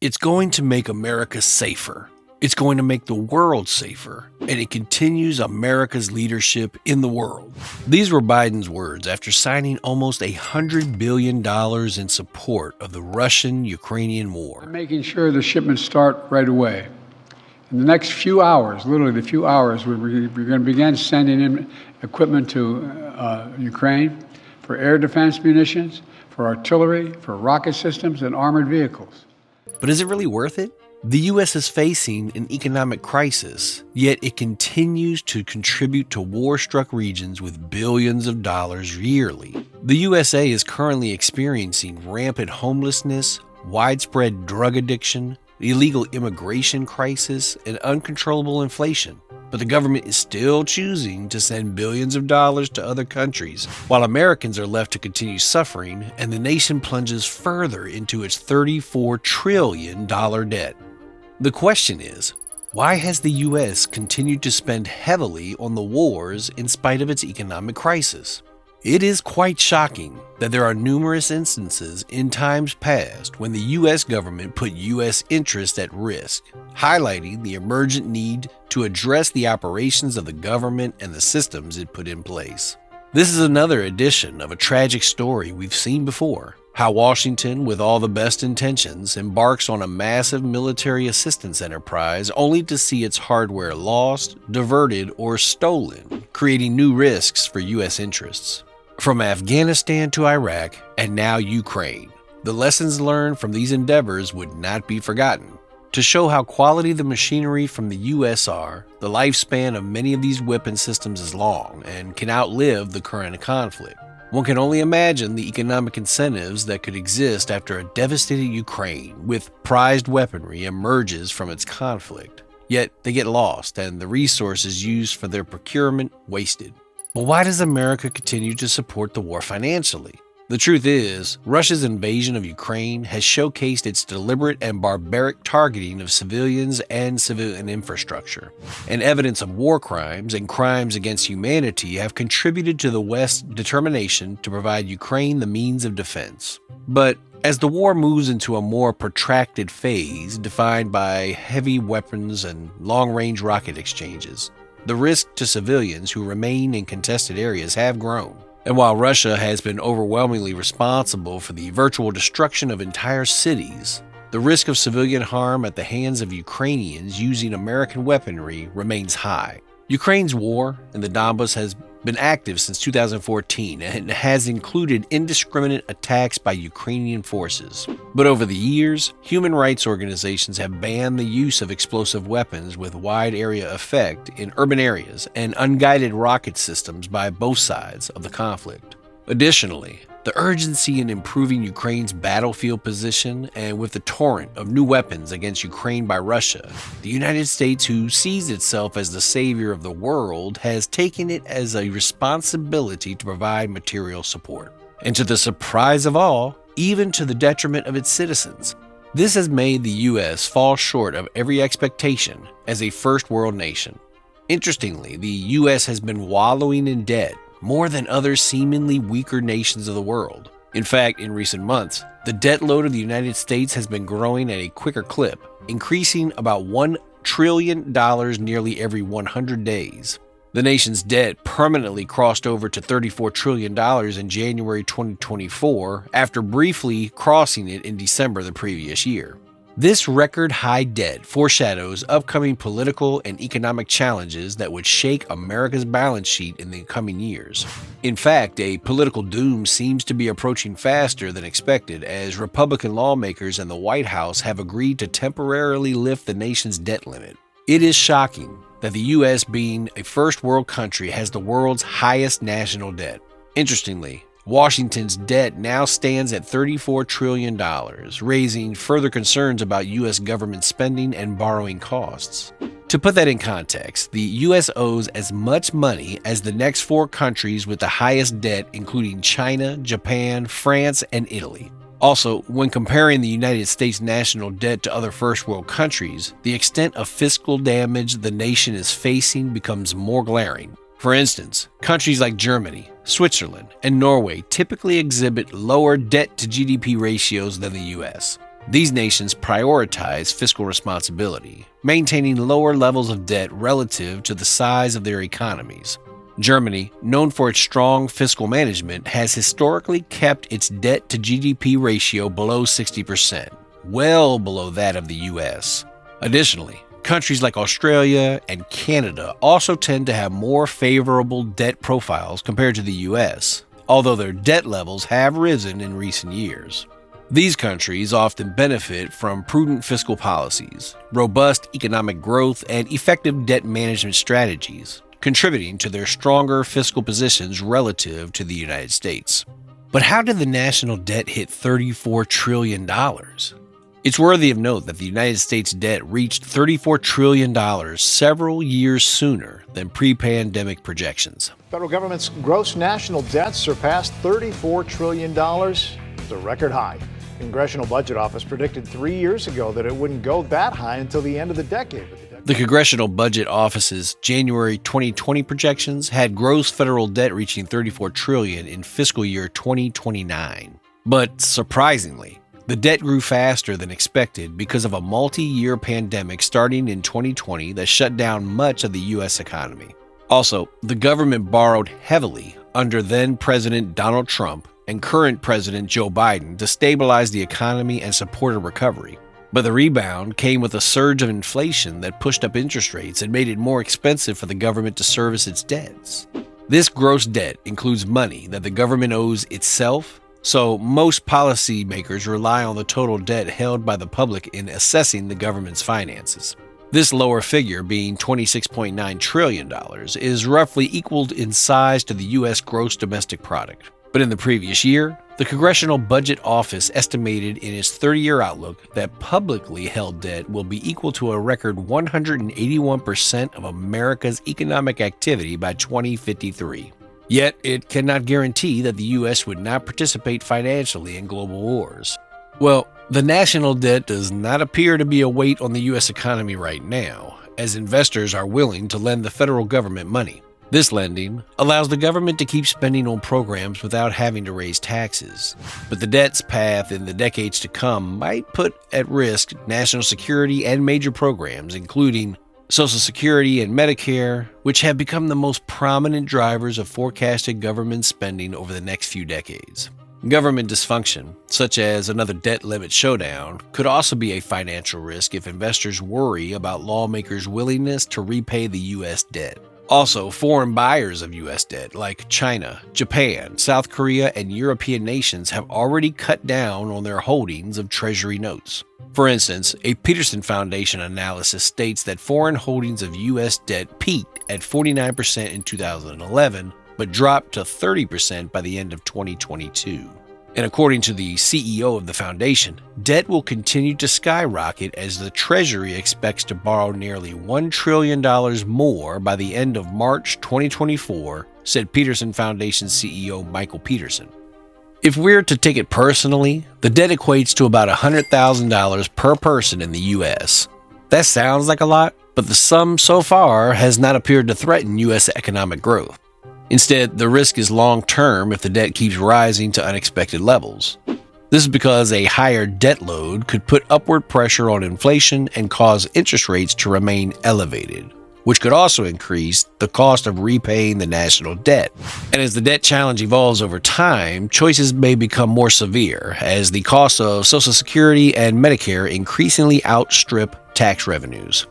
It's going to make America safer. It's going to make the world safer, and it continues America's leadership in the world. These were Biden's words after signing almost $100 billion in support of the Russian-Ukrainian war. I'm making sure the shipments start right away. In the next few hours, literally the few hours, we're going to begin sending in equipment to Ukraine for air defense munitions, for artillery, for rocket systems, and armored vehicles. But is it really worth it? The U.S. is facing an economic crisis, yet it continues to contribute to war-struck regions with billions of dollars yearly. The USA is currently experiencing rampant homelessness, widespread drug addiction, illegal immigration crisis, and uncontrollable inflation. But the government is still choosing to send billions of dollars to other countries, while Americans are left to continue suffering and the nation plunges further into its $34 trillion debt. The question is, why has the U.S. continued to spend heavily on the wars in spite of its economic crisis? It is quite shocking that there are numerous instances in times past when the U.S. government put U.S. interests at risk, highlighting the emergent need to address the operations of the government and the systems it put in place. This is another edition of a tragic story we've seen before. How Washington, with all the best intentions, embarks on a massive military assistance enterprise only to see its hardware lost, diverted, or stolen, creating new risks for U.S. interests. From Afghanistan to Iraq, and now Ukraine, the lessons learned from these endeavors would not be forgotten. To show how quality the machinery from the U.S. are, the lifespan of many of these weapon systems is long and can outlive the current conflict. One can only imagine the economic incentives that could exist after a devastated Ukraine with prized weaponry emerges from its conflict. Yet they get lost and the resources used for their procurement wasted. But why does America continue to support the war financially? The truth is, Russia's invasion of Ukraine has showcased its deliberate and barbaric targeting of civilians and civilian infrastructure, and evidence of war crimes and crimes against humanity have contributed to the West's determination to provide Ukraine the means of defense. But as the war moves into a more protracted phase defined by heavy weapons and long-range rocket exchanges, the risk to civilians who remain in contested areas have grown. And while Russia has been overwhelmingly responsible for the virtual destruction of entire cities, the risk of civilian harm at the hands of Ukrainians using American weaponry remains high. Ukraine's war in the Donbas has been active since 2014 and has included indiscriminate attacks by Ukrainian forces. But over the years, human rights organizations have banned the use of explosive weapons with wide area effect in urban areas and unguided rocket systems by both sides of the conflict. Additionally, the urgency in improving Ukraine's battlefield position, and with the torrent of new weapons against Ukraine by Russia, the United States, who sees itself as the savior of the world, has taken it as a responsibility to provide material support. And to the surprise of all, even to the detriment of its citizens. This has made the U.S. fall short of every expectation as a first world nation. Interestingly, the U.S. has been wallowing in debt more than other seemingly weaker nations of the world. In fact, in recent months, the debt load of the United States has been growing at a quicker clip, increasing about $1 trillion nearly every 100 days. The nation's debt permanently crossed over to $34 trillion in January 2024 after briefly crossing it in December the previous year. This record-high debt foreshadows upcoming political and economic challenges that would shake America's balance sheet in the coming years. In fact, a political doom seems to be approaching faster than expected as Republican lawmakers and the White House have agreed to temporarily lift the nation's debt limit. It is shocking that the U.S., being a first world country, has the world's highest national debt. Interestingly, Washington's debt now stands at $34 trillion, raising further concerns about U.S. government spending and borrowing costs. To put that in context, the U.S. owes as much money as the next four countries with the highest debt, including China, Japan, France, and Italy. Also, when comparing the United States national debt to other first world countries, the extent of fiscal damage the nation is facing becomes more glaring. For instance, countries like Germany, Switzerland, and Norway typically exhibit lower debt-to-GDP ratios than the U.S. These nations prioritize fiscal responsibility, maintaining lower levels of debt relative to the size of their economies. Germany, known for its strong fiscal management, has historically kept its debt to GDP ratio below 60%, well below that of the US. Additionally, countries like Australia and Canada also tend to have more favorable debt profiles compared to the US, although their debt levels have risen in recent years. These countries often benefit from prudent fiscal policies, robust economic growth, and effective debt management strategies, contributing to their stronger fiscal positions relative to the United States. But how did the national debt hit $34 trillion? It's worthy of note that the United States debt reached $34 trillion several years sooner than pre-pandemic projections. Federal government's gross national debt surpassed $34 trillion. It's a record high. Congressional Budget Office predicted 3 years ago that it wouldn't go that high until the end of the decade. The Congressional Budget Office's January 2020 projections had gross federal debt reaching $34 trillion in fiscal year 2029. But surprisingly, the debt grew faster than expected because of a multi-year pandemic starting in 2020 that shut down much of the U.S. economy. Also, the government borrowed heavily under then-President Donald Trump and current President Joe Biden to stabilize the economy and support a recovery. But the rebound came with a surge of inflation that pushed up interest rates and made it more expensive for the government to service its debts. This gross debt includes money that the government owes itself, so most policymakers rely on the total debt held by the public in assessing the government's finances. This lower figure, being $26.9 trillion, is roughly equaled in size to the U.S. gross domestic product. But in the previous year, the Congressional Budget Office estimated in its 30-year outlook that publicly held debt will be equal to a record 181% of America's economic activity by 2053. Yet, it cannot guarantee that the U.S. would not participate financially in global wars. Well, the national debt does not appear to be a weight on the U.S. economy right now, as investors are willing to lend the federal government money. This lending allows the government to keep spending on programs without having to raise taxes. But the debt's path in the decades to come might put at risk national security and major programs, including Social Security and Medicare, which have become the most prominent drivers of forecasted government spending over the next few decades. Government dysfunction, such as another debt limit showdown, could also be a financial risk if investors worry about lawmakers' willingness to repay the U.S. debt. Also, foreign buyers of U.S. debt like China, Japan, South Korea, and European nations have already cut down on their holdings of Treasury notes. For instance, a Peterson Foundation analysis states that foreign holdings of U.S. debt peaked at 49% in 2011, but dropped to 30% by the end of 2022. And according to the CEO of the foundation, debt will continue to skyrocket as the Treasury expects to borrow nearly $1 trillion more by the end of March 2024, said Peterson Foundation CEO Michael Peterson. If we're to take it personally, the debt equates to about $100,000 per person in the U.S. That sounds like a lot, but the sum so far has not appeared to threaten U.S. economic growth. Instead, the risk is long-term if the debt keeps rising to unexpected levels. This is because a higher debt load could put upward pressure on inflation and cause interest rates to remain elevated, which could also increase the cost of repaying the national debt. And as the debt challenge evolves over time, choices may become more severe as the costs of Social Security and Medicare increasingly outstrip tax revenues.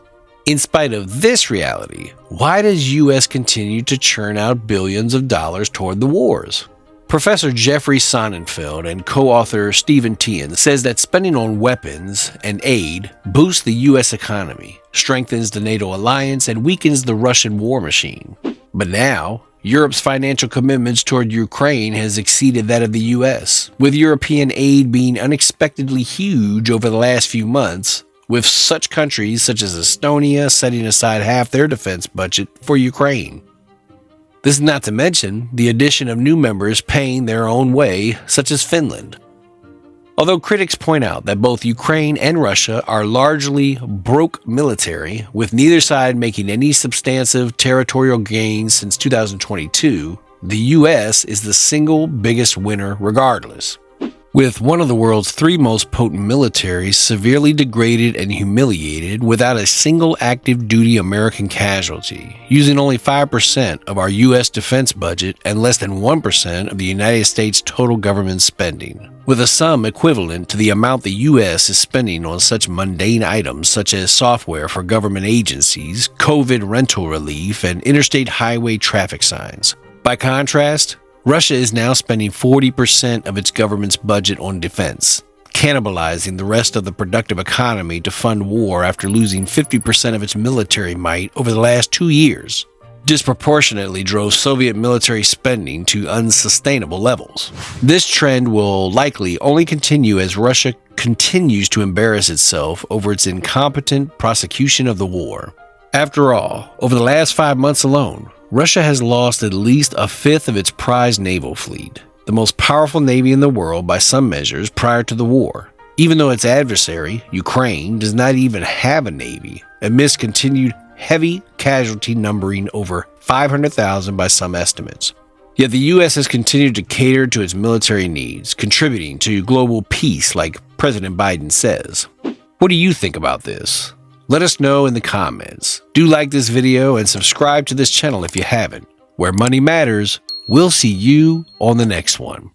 In spite of this reality, why does U.S. continue to churn out billions of dollars toward the wars? Professor Jeffrey Sonnenfeld and co-author Stephen Tian says that spending on weapons and aid boosts the U.S. economy, strengthens the NATO alliance, and weakens the Russian war machine. But now, Europe's financial commitments toward Ukraine has exceeded that of the U.S., with European aid being unexpectedly huge over the last few months, with such countries such as Estonia setting aside half their defense budget for Ukraine. This is not to mention the addition of new members paying their own way, such as Finland. Although critics point out that both Ukraine and Russia are largely broke military, with neither side making any substantive territorial gains since 2022, the U.S. is the single biggest winner regardless. With one of the world's three most potent militaries severely degraded and humiliated without a single active duty American casualty, using only 5% of our U.S. defense budget and less than 1% of the United States total government spending, with a sum equivalent to the amount the U.S. is spending on such mundane items such as software for government agencies, COVID rental relief, and interstate highway traffic signs. By contrast, Russia is now spending 40% of its government's budget on defense, cannibalizing the rest of the productive economy to fund war after losing 50% of its military might over the last 2 years. Disproportionately drove Soviet military spending to unsustainable levels. This trend will likely only continue as Russia continues to embarrass itself over its incompetent prosecution of the war. After all, over the last 5 months alone, Russia has lost at least a fifth of its prized naval fleet, the most powerful navy in the world by some measures prior to the war, even though its adversary, Ukraine, does not even have a navy, amidst continued heavy casualty numbering over 500,000 by some estimates. Yet the U.S. has continued to cater to its military needs, contributing to global peace like President Biden says. What do you think about this? Let us know in the comments. Do like this video and subscribe to this channel if you haven't. Where money matters, we'll see you on the next one.